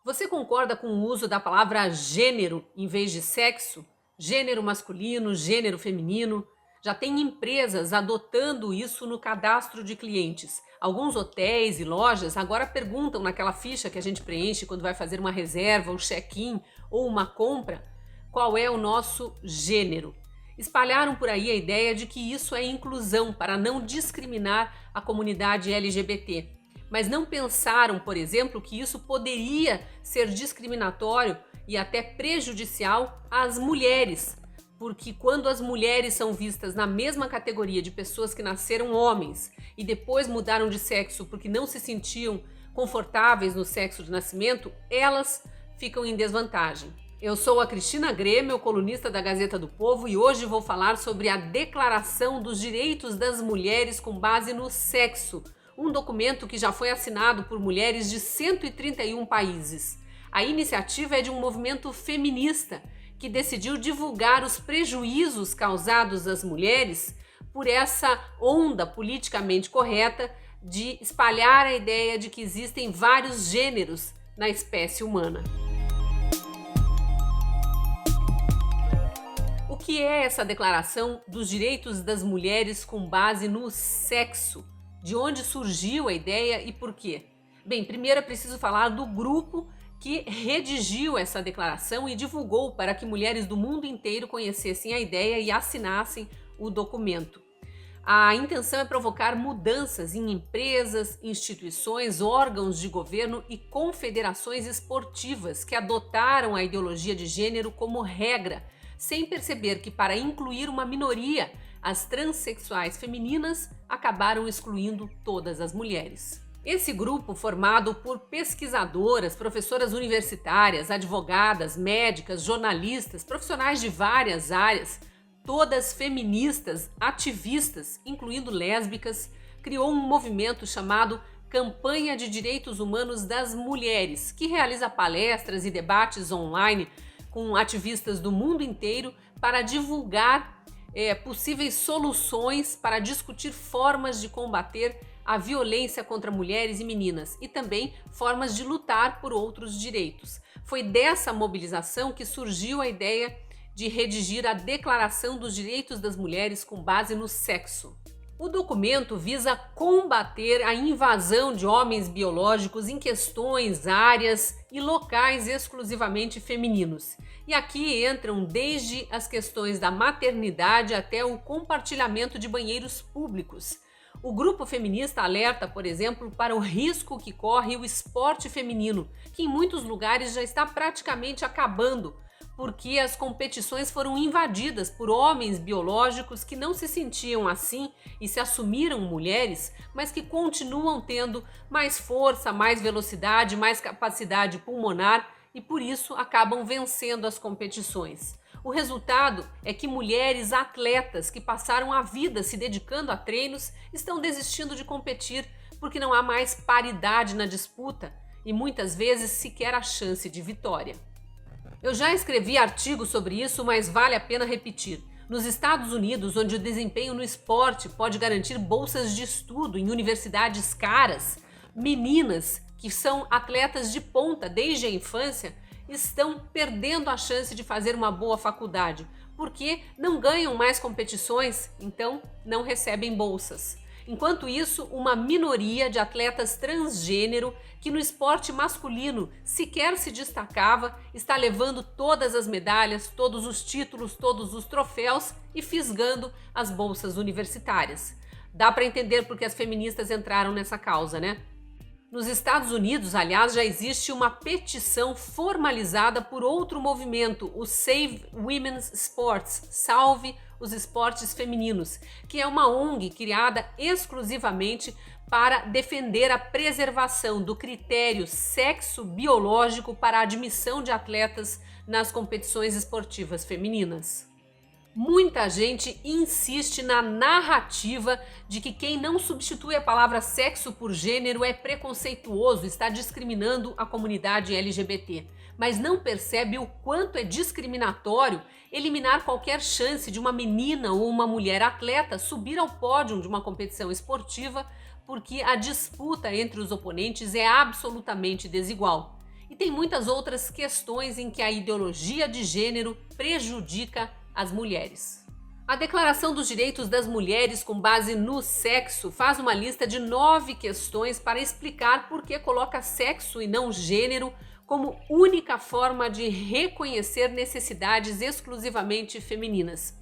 Você concorda com o uso da palavra gênero em vez de sexo? Gênero masculino, gênero feminino? Já tem empresas adotando isso no cadastro de clientes. Alguns hotéis e lojas agora perguntam naquela ficha que a gente preenche quando vai fazer uma reserva, um check-in ou uma compra, qual é o nosso gênero. Espalharam por aí a ideia de que isso é inclusão para não discriminar a comunidade LGBT. Mas não pensaram, por exemplo, que isso poderia ser discriminatório e até prejudicial às mulheres, porque quando as mulheres são vistas na mesma categoria de pessoas que nasceram homens e depois mudaram de sexo porque não se sentiam confortáveis no sexo de nascimento, elas ficam em desvantagem. Eu sou a Cristina Grêmio, colunista da Gazeta do Povo, e hoje vou falar sobre a Declaração dos Direitos das Mulheres com base no sexo, um documento que já foi assinado por mulheres de 131 países. A iniciativa é de um movimento feminista que decidiu divulgar os prejuízos causados às mulheres por essa onda politicamente correta de espalhar a ideia de que existem vários gêneros na espécie humana. O que é essa Declaração dos Direitos das Mulheres com base no sexo? De onde surgiu a ideia e por quê? Bem, primeiro é preciso falar do grupo que redigiu essa declaração e divulgou para que mulheres do mundo inteiro conhecessem a ideia e assinassem o documento. A intenção é provocar mudanças em empresas, instituições, órgãos de governo e confederações esportivas que adotaram a ideologia de gênero como regra, sem perceber que para incluir uma minoria, as transexuais femininas acabaram excluindo todas as mulheres. Esse grupo, formado por pesquisadoras, professoras universitárias, advogadas, médicas, jornalistas, profissionais de várias áreas, todas feministas, ativistas, incluindo lésbicas, criou um movimento chamado Campanha de Direitos Humanos das Mulheres, que realiza palestras e debates online com ativistas do mundo inteiro para divulgar possíveis soluções para discutir formas de combater a violência contra mulheres e meninas e também formas de lutar por outros direitos. Foi dessa mobilização que surgiu a ideia de redigir a Declaração dos Direitos das Mulheres com base no sexo. O documento visa combater a invasão de homens biológicos em questões, áreas e locais exclusivamente femininos. E aqui entram desde as questões da maternidade até o compartilhamento de banheiros públicos. O grupo feminista alerta, por exemplo, para o risco que corre o esporte feminino, que em muitos lugares já está praticamente acabando, porque as competições foram invadidas por homens biológicos que não se sentiam assim e se assumiram mulheres, mas que continuam tendo mais força, mais velocidade, mais capacidade pulmonar e por isso acabam vencendo as competições. O resultado é que mulheres atletas que passaram a vida se dedicando a treinos estão desistindo de competir porque não há mais paridade na disputa e muitas vezes sequer a chance de vitória. Eu já escrevi artigos sobre isso, mas vale a pena repetir. Nos Estados Unidos, onde o desempenho no esporte pode garantir bolsas de estudo em universidades caras, meninas que são atletas de ponta desde a infância estão perdendo a chance de fazer uma boa faculdade, porque não ganham mais competições, então não recebem bolsas. Enquanto isso, uma minoria de atletas transgênero que no esporte masculino sequer se destacava está levando todas as medalhas, todos os títulos, todos os troféus e fisgando as bolsas universitárias. Dá para entender porque as feministas entraram nessa causa, né? Nos Estados Unidos, aliás, já existe uma petição formalizada por outro movimento, o Save Women's Sports, Salve os Esportes Femininos, que é uma ONG criada exclusivamente para defender a preservação do critério sexo biológico para a admissão de atletas nas competições esportivas femininas. Muita gente insiste na narrativa de que quem não substitui a palavra sexo por gênero é preconceituoso, está discriminando a comunidade LGBT, mas não percebe o quanto é discriminatório eliminar qualquer chance de uma menina ou uma mulher atleta subir ao pódio de uma competição esportiva, porque a disputa entre os oponentes é absolutamente desigual. E tem muitas outras questões em que a ideologia de gênero prejudica as mulheres. A Declaração dos Direitos das Mulheres, com base no sexo, faz uma lista de 9 questões para explicar por que coloca sexo e não gênero como única forma de reconhecer necessidades exclusivamente femininas.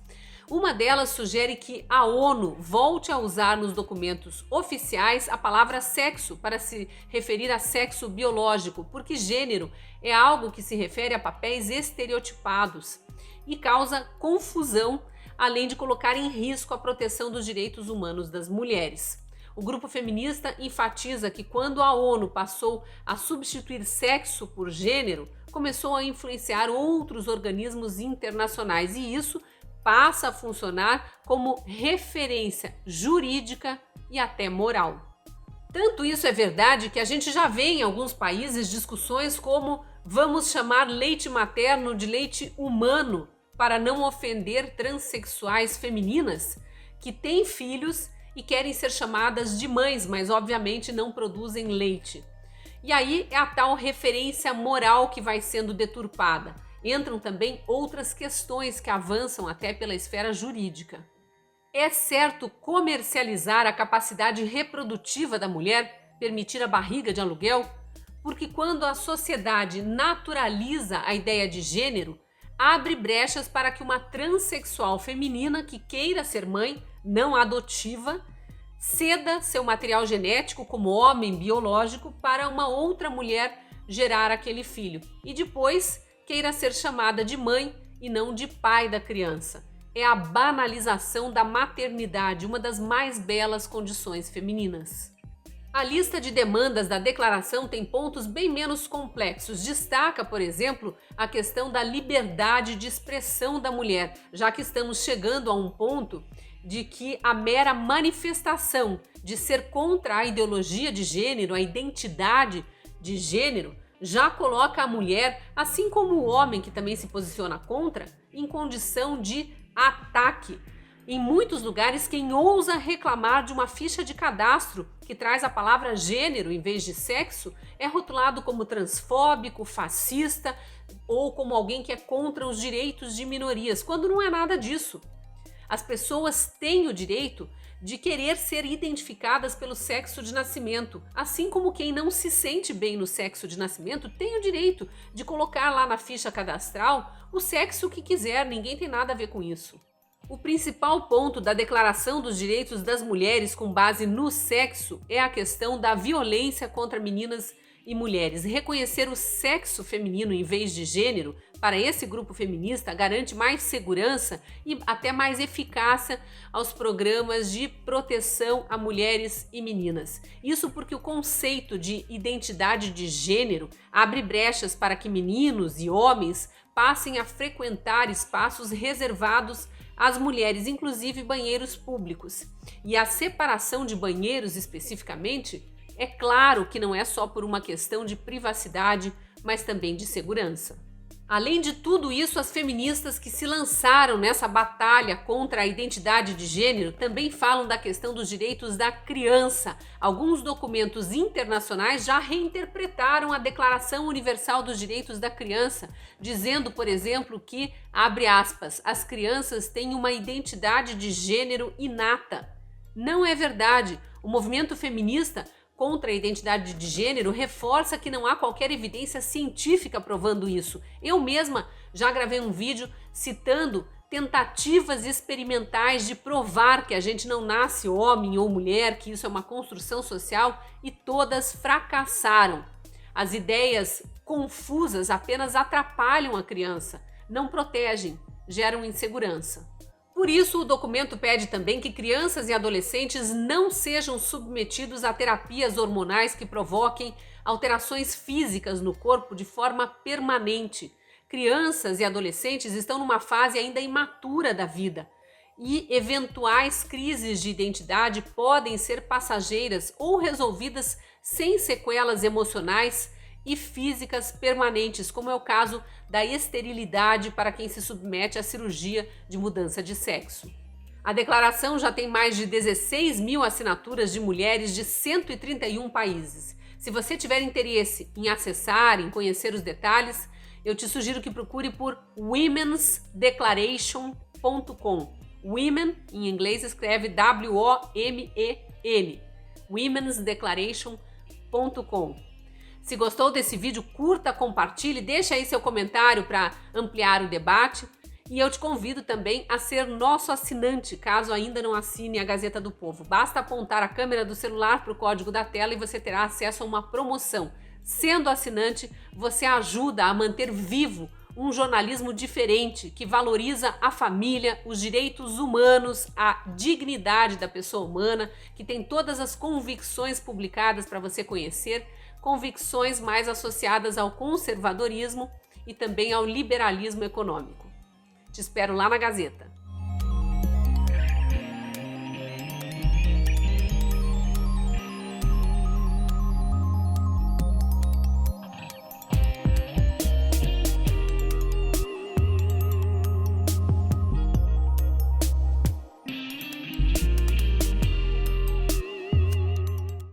Uma delas sugere que a ONU volte a usar nos documentos oficiais a palavra sexo para se referir a sexo biológico, porque gênero é algo que se refere a papéis estereotipados e causa confusão, além de colocar em risco a proteção dos direitos humanos das mulheres. O grupo feminista enfatiza que quando a ONU passou a substituir sexo por gênero, começou a influenciar outros organismos internacionais e isso passa a funcionar como referência jurídica e até moral. Tanto isso é verdade que a gente já vê em alguns países discussões como vamos chamar leite materno de leite humano para não ofender transexuais femininas que têm filhos e querem ser chamadas de mães, mas obviamente não produzem leite. E aí é a tal referência moral que vai sendo deturpada. Entram também outras questões que avançam até pela esfera jurídica. É certo comercializar a capacidade reprodutiva da mulher, permitir a barriga de aluguel? Porque quando a sociedade naturaliza a ideia de gênero, abre brechas para que uma transexual feminina que queira ser mãe, não adotiva, ceda seu material genético como homem biológico para uma outra mulher gerar aquele filho e depois queira ser chamada de mãe e não de pai da criança. É a banalização da maternidade, uma das mais belas condições femininas. A lista de demandas da declaração tem pontos bem menos complexos. Destaca, por exemplo, a questão da liberdade de expressão da mulher, já que estamos chegando a um ponto de que a mera manifestação de ser contra a ideologia de gênero, a identidade de gênero, já coloca a mulher, assim como o homem que também se posiciona contra, em condição de ataque. Em muitos lugares, quem ousa reclamar de uma ficha de cadastro que traz a palavra gênero em vez de sexo é rotulado como transfóbico, fascista ou como alguém que é contra os direitos de minorias, quando não é nada disso. As pessoas têm o direito de querer ser identificadas pelo sexo de nascimento, assim como quem não se sente bem no sexo de nascimento tem o direito de colocar lá na ficha cadastral o sexo que quiser, ninguém tem nada a ver com isso. O principal ponto da Declaração dos Direitos das Mulheres com base no sexo é a questão da violência contra meninas e mulheres. Reconhecer o sexo feminino em vez de gênero, para esse grupo feminista, garante mais segurança e até mais eficácia aos programas de proteção a mulheres e meninas. Isso porque o conceito de identidade de gênero abre brechas para que meninos e homens passem a frequentar espaços reservados às mulheres, inclusive banheiros públicos. E a separação de banheiros especificamente, é claro que não é só por uma questão de privacidade, mas também de segurança. Além de tudo isso, as feministas que se lançaram nessa batalha contra a identidade de gênero também falam da questão dos direitos da criança. Alguns documentos internacionais já reinterpretaram a Declaração Universal dos Direitos da Criança, dizendo, por exemplo, que, abre aspas, as crianças têm uma identidade de gênero inata. Não é verdade. O movimento feminista contra a identidade de gênero reforça que não há qualquer evidência científica provando isso. Eu mesma já gravei um vídeo citando tentativas experimentais de provar que a gente não nasce homem ou mulher, que isso é uma construção social, e todas fracassaram. As ideias confusas apenas atrapalham a criança, não protegem, geram insegurança. Por isso, o documento pede também que crianças e adolescentes não sejam submetidos a terapias hormonais que provoquem alterações físicas no corpo de forma permanente. Crianças e adolescentes estão numa fase ainda imatura da vida e eventuais crises de identidade podem ser passageiras ou resolvidas sem sequelas emocionais e físicas permanentes, como é o caso da esterilidade para quem se submete à cirurgia de mudança de sexo. A declaração já tem mais de 16 mil assinaturas de mulheres de 131 países. Se você tiver interesse em acessar, em conhecer os detalhes, eu te sugiro que procure por womensdeclaration.com. Women, em inglês, escreve W-O-M-E-N. womensdeclaration.com. Se gostou desse vídeo, curta, compartilhe, deixa aí seu comentário para ampliar o debate. E eu te convido também a ser nosso assinante, caso ainda não assine a Gazeta do Povo. Basta apontar a câmera do celular para o código da tela e você terá acesso a uma promoção. Sendo assinante, você ajuda a manter vivo um jornalismo diferente, que valoriza a família, os direitos humanos, a dignidade da pessoa humana, que tem todas as convicções publicadas para você conhecer, convicções mais associadas ao conservadorismo e também ao liberalismo econômico. Te espero lá na Gazeta.